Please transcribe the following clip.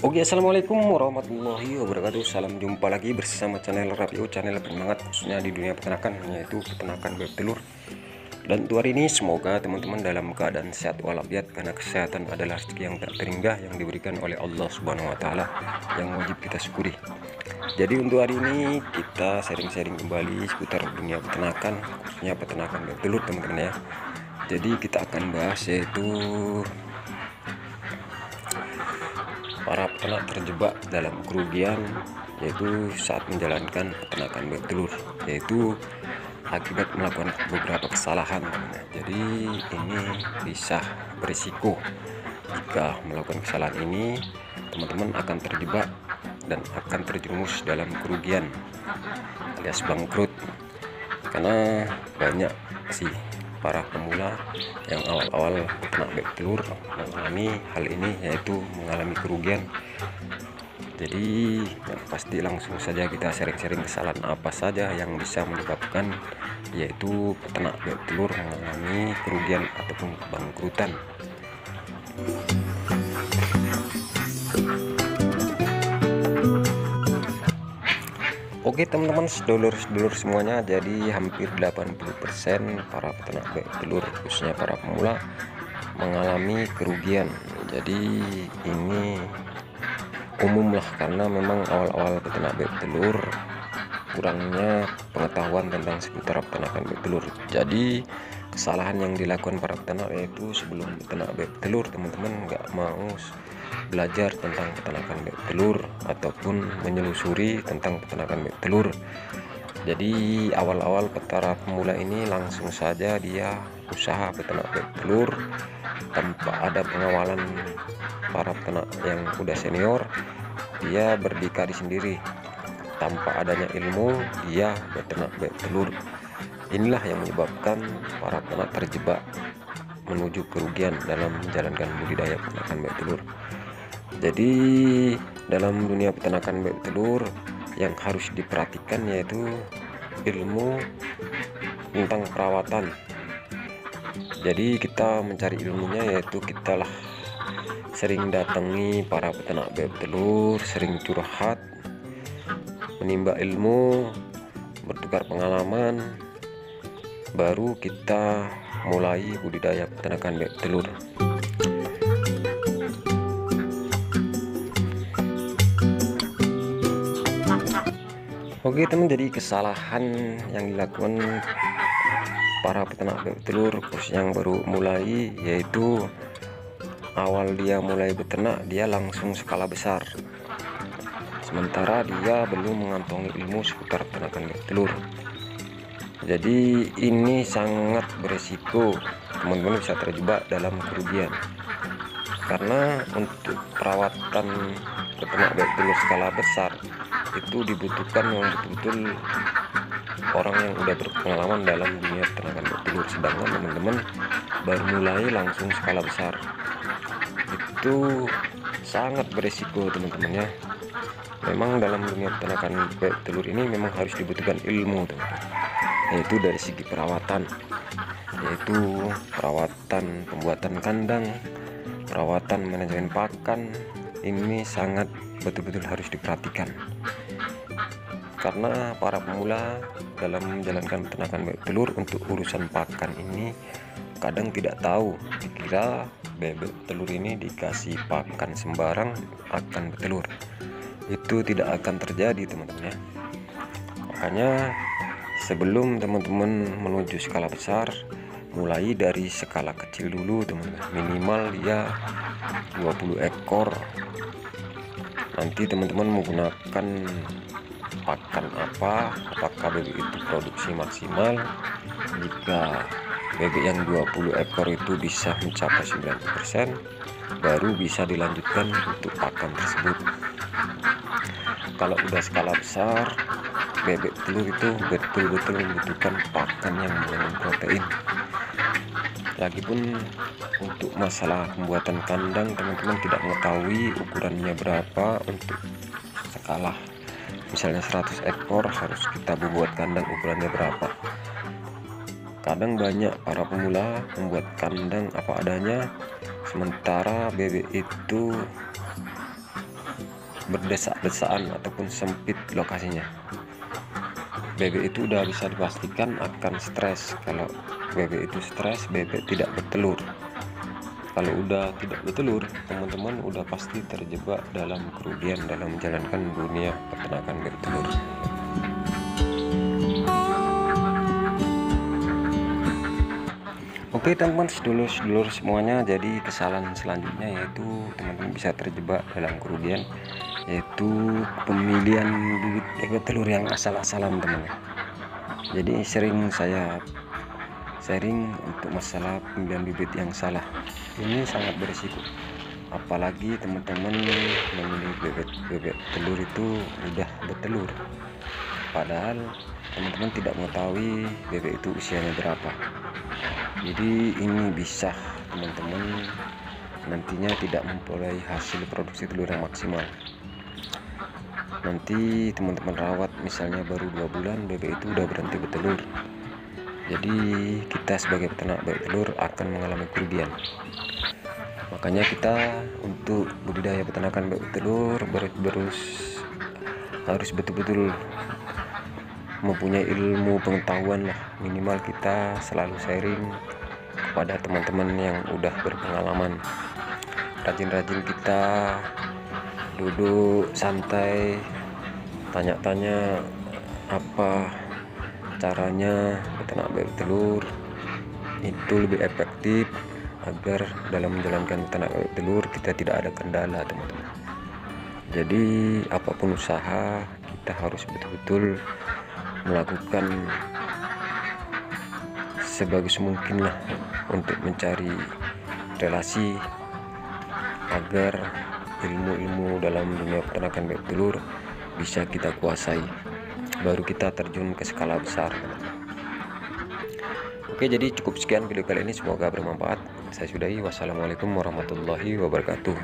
Oke, assalamualaikum warahmatullahi wabarakatuh. Salam jumpa lagi bersama channel Rapio, channel bersemangat khususnya di dunia peternakan, yaitu peternakan bebek telur. Dan untuk hari ini semoga teman-teman dalam keadaan sehat walafiat, karena kesehatan adalah rezeki yang tak terindah yang diberikan oleh Allah Subhanahu wa taala, yang wajib kita syukuri. Jadi untuk hari ini kita sharing-sharing kembali seputar dunia peternakan, khususnya peternakan bebek telur, teman-teman ya. Jadi kita akan bahas yaitu para peternak terjebak dalam kerugian, yaitu saat menjalankan peternakan bebek telur, yaitu akibat melakukan beberapa kesalahan. Jadi ini bisa berisiko jika melakukan kesalahan ini, teman-teman akan terjebak dan akan terjerumus dalam kerugian alias bangkrut. Karena banyak sih para pemula yang awal-awal peternak bebek telur mengalami hal ini, yaitu mengalami kerugian. Jadi yang pasti langsung saja kita sharing-sharing kesalahan apa saja yang bisa menyebabkan yaitu peternak bebek telur mengalami kerugian ataupun bangkrutan. Oke teman-teman, sedulur-sedulur semuanya, jadi hampir 80% para peternak bebek telur khususnya para pemula mengalami kerugian. Jadi ini umum lah, karena memang awal-awal peternak bebek telur kurangnya pengetahuan tentang seputar peternakan bebek telur. Jadi kesalahan yang dilakukan para peternak yaitu sebelum peternak bebek telur, teman-teman nggak mau belajar tentang peternakan bebek telur ataupun menyelusuri tentang peternakan bebek telur. Jadi awal-awal para pemula ini langsung saja dia usaha peternak bebek telur tanpa ada pengawalan para peternak yang udah senior. Dia berdikari sendiri tanpa adanya ilmu, dia beternak bebek telur. Inilah yang menyebabkan para peternak terjebak menuju kerugian dalam menjalankan budidaya peternakan bebek telur. Jadi dalam dunia peternakan bebek telur yang harus diperhatikan yaitu ilmu tentang perawatan. Jadi kita mencari ilmunya yaitu kita lah sering datangi para peternak bebek telur, sering curhat, menimba ilmu, bertukar pengalaman, baru kita mulai budidaya peternakan bebek telur. Oke teman, jadi kesalahan yang dilakukan para peternak bebek telur khususnya yang baru mulai, yaitu awal dia mulai beternak dia langsung skala besar, sementara dia belum mengantongi ilmu seputar peternakan bebek telur. Jadi ini sangat beresiko, teman-teman bisa terjebak dalam kerugian, karena untuk perawatan peternak bebek telur skala besar itu dibutuhkan yang betul-betul orang yang udah berpengalaman dalam dunia peternakan bebek telur. Sedangkan teman-teman baru mulai langsung skala besar, itu sangat beresiko teman-teman ya. Memang dalam dunia peternakan bebek telur ini memang harus dibutuhkan ilmu, teman-teman, yaitu dari segi perawatan, yaitu perawatan pembuatan kandang, perawatan manajemen pakan. Ini sangat betul-betul harus diperhatikan, karena para pemula dalam menjalankan peternakan bebek telur untuk urusan pakan ini kadang tidak tahu, dikira bebek telur ini dikasih pakan sembarang akan bertelur. Itu tidak akan terjadi, teman-teman ya. Makanya sebelum teman-teman menuju skala besar, mulai dari skala kecil dulu, teman-teman. Minimal dia 20 ekor. Nanti teman-teman menggunakan pakan apa, apakah bebek itu produksi maksimal. Jika bebek yang 20 ekor itu bisa mencapai 90%, baru bisa dilanjutkan untuk pakan tersebut. Kalau udah skala besar, bebek telur itu betul-betul membutuhkan pakan yang mengandung protein. Lagipun untuk masalah pembuatan kandang, teman-teman tidak mengetahui ukurannya berapa untuk skala misalnya 100 ekor harus kita buat kandang ukurannya berapa. Kadang banyak para pemula membuat kandang apa adanya, sementara bebek itu berdesak-desaan ataupun sempit lokasinya. Bebek itu udah bisa dipastikan akan stres. Kalau bebek itu stres, bebek tidak bertelur. Kalau udah tidak bertelur, teman-teman udah pasti terjebak dalam kerugian dalam menjalankan dunia peternakan bebek telur. Oke teman-teman, sedulur-sedulur semuanya, jadi kesalahan selanjutnya yaitu teman-teman bisa terjebak dalam kerugian, yaitu pemilihan bibit bebek telur yang asal-asalan teman. Jadi sering saya sharing untuk masalah pemilihan bibit yang salah. Ini sangat berisiko, apalagi teman-teman memilih bebek telur itu udah bertelur, padahal teman-teman tidak mengetahui bebek itu usianya berapa. Jadi ini bisa teman-teman nantinya tidak memperoleh hasil produksi telur yang maksimal. Nanti teman-teman rawat misalnya baru 2 bulan, bebek itu udah berhenti bertelur. Jadi kita sebagai peternak bebek telur akan mengalami kerugian. Makanya kita untuk budidaya peternakan bebek telur harus betul-betul mempunyai ilmu pengetahuan lah. Minimal kita selalu sharing kepada teman-teman yang udah berpengalaman. Rajin-rajin kita duduk santai, tanya-tanya apa caranya peternak bebek telur itu lebih efektif, agar dalam menjalankan peternak bebek telur kita tidak ada kendala teman-teman. Jadi apapun usaha kita harus betul-betul melakukan sebagus mungkin lah untuk mencari relasi, agar ilmu-ilmu dalam dunia peternakan bebek telur bisa kita kuasai, baru kita terjun ke skala besar. Oke, jadi cukup sekian video kali ini, semoga bermanfaat. Saya sudahi. Wassalamualaikum warahmatullahi wabarakatuh.